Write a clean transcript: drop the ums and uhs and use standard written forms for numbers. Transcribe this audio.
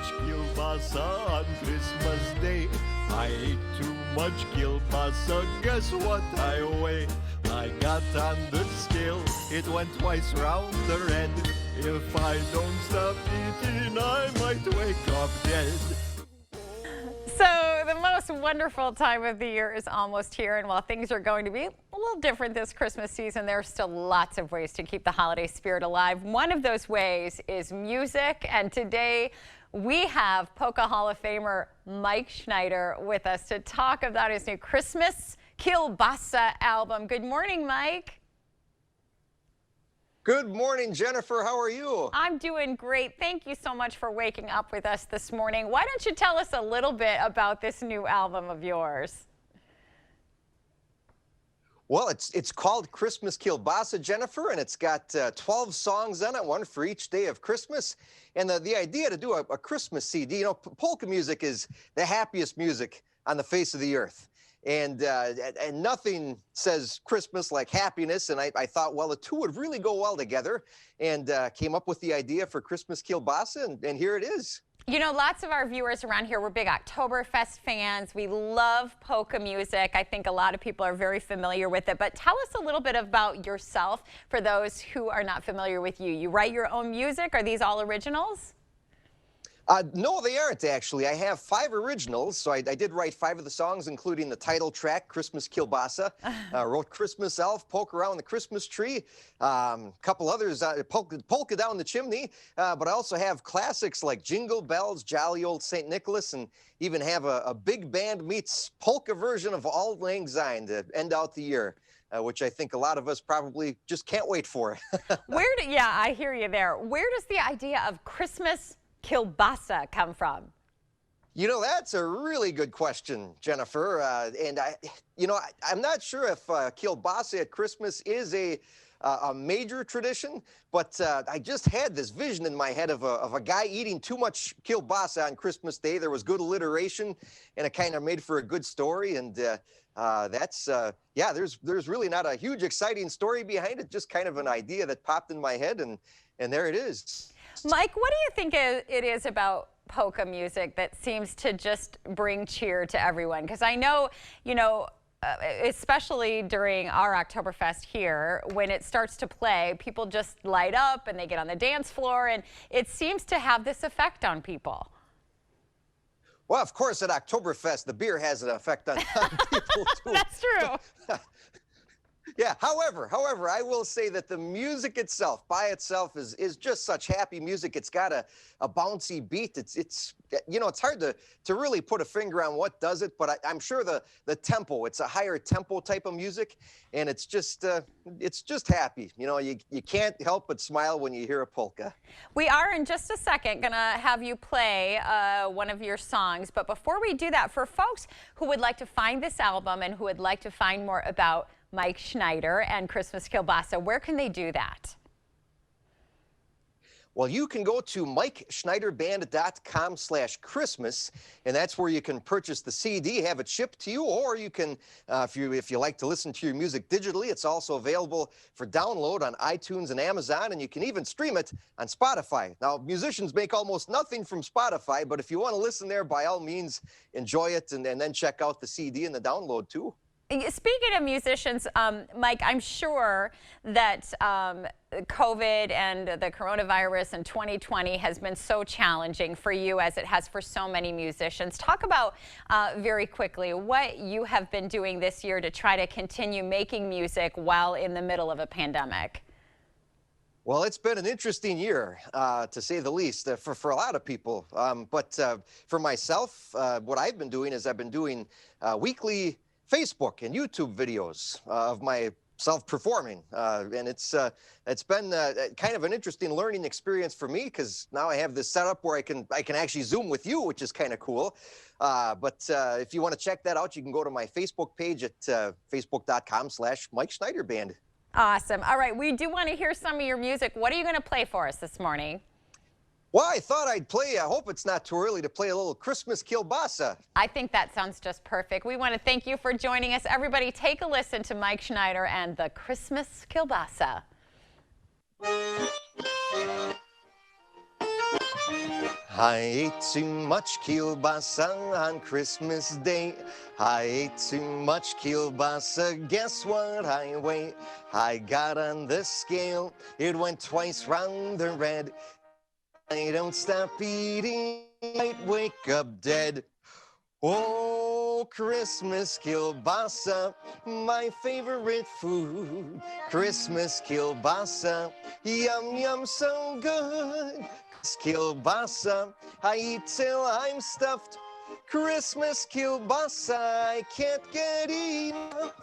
much kielbasa on Christmas Day. I ate too much kielbasa, guess what I weigh? I got on the scale, it went twice round the red. If I don't stop eating, I might wake up dead. So the most wonderful time of the year is almost here, and while things are going to be a little different this Christmas season, there are still lots of ways to keep the holiday spirit alive. One of those ways is music, and today we have Polka Hall of Famer Mike Schneider with us to talk about his new Christmas Kielbasa album. Good morning, Mike. Good morning, Jennifer. How are you? I'm doing great. Thank you so much for waking up with us this morning. Why don't you tell us a little bit about this new album of yours? Well, it's called Christmas Kielbasa, Jennifer, and it's got 12 songs on it, one for each day of Christmas. And the idea to do a Christmas CD, you know, polka music is the happiest music on the face of the earth. And nothing says Christmas like happiness. And I thought, well, the two would really go well together, and came up with the idea for Christmas Kielbasa, and here it is. You know, lots of our viewers around here, we're big Oktoberfest fans. We love polka music. I think a lot of people are very familiar with it. But tell us a little bit about yourself for those who are not familiar with you. You write your own music. Are these all originals? No, they aren't, actually. I have 5 originals, so I did write 5 of the songs, including the title track, Christmas Kielbasa. Wrote Christmas Elf, Poke Around the Christmas Tree, couple others, Polka Down the Chimney, but I also have classics like Jingle Bells, Jolly Old St. Nicholas, and even have a big band meets polka version of Auld Lang Syne to end out the year. Which I think a lot of us probably just can't wait for. Yeah, I hear you there. Where does the idea of Christmas Kielbasa come from? You know, that's a really good question, Jennifer. I'm not sure if kielbasa at Christmas is a major tradition, but I just had this vision in my head of a guy eating too much kielbasa on Christmas Day. There was good alliteration, and it kind of made for a good story. And yeah, there's really not a huge exciting story behind it, just kind of an idea that popped in my head, and there it is. Mike, what do you think it is about polka music that seems to just bring cheer to everyone? Because I know, you know, especially during our Oktoberfest here, when it starts to play, people just light up and they get on the dance floor, and it seems to have this effect on people. Well, of course, at Oktoberfest, the beer has an effect on people, too. That's true. Yeah, however, I will say that the music itself, by itself, is just such happy music. It's got a bouncy beat. It's you know, it's hard to really put a finger on what does it, but I'm sure the tempo, it's a higher tempo type of music, and it's just happy. You know, you can't help but smile when you hear a polka. We are in just a second gonna have you play one of your songs, but before we do that, for folks who would like to find this album and who would like to find more about Mike Schneider and Christmas Kielbasa, where can they do that? Well, you can go to MikeSchneiderBand.com/Christmas, and that's where you can purchase the CD, have it shipped to you, or you can, if you like to listen to your music digitally, it's also available for download on iTunes and Amazon, and you can even stream it on Spotify. Now, musicians make almost nothing from Spotify, but if you want to listen there, by all means, enjoy it, and then check out the CD and the download, too. Speaking of musicians, Mike, I'm sure that COVID and the coronavirus in 2020 has been so challenging for you as it has for so many musicians. Talk about very quickly what you have been doing this year to try to continue making music while in the middle of a pandemic. Well, it's been an interesting year, to say the least, for a lot of people. But for myself, what I've been doing is I've been doing weekly Facebook and YouTube videos of myself performing, and it's been kind of an interesting learning experience for me, because now I have this setup where I can actually Zoom with you, which is kind of cool. But if you want to check that out, you can go to my Facebook page at facebook.com/Mike Schneider Band. Awesome. All right, we do want to hear some of your music. What are you going to play for us this morning? Well, I thought I'd play, I hope it's not too early to play a little Christmas Kielbasa. I think that sounds just perfect. We want to thank you for joining us. Everybody, take a listen to Mike Schneider and the Christmas Kielbasa. I ate too much kielbasa on Christmas Day. I ate too much kielbasa, guess what I weigh? I got on the scale, it went twice round the red. I don't stop eating, might wake up dead. Oh, Christmas kielbasa, my favorite food. Christmas kielbasa, yum yum, so good. Kielbasa, I eat till I'm stuffed. Christmas kielbasa, I can't get enough.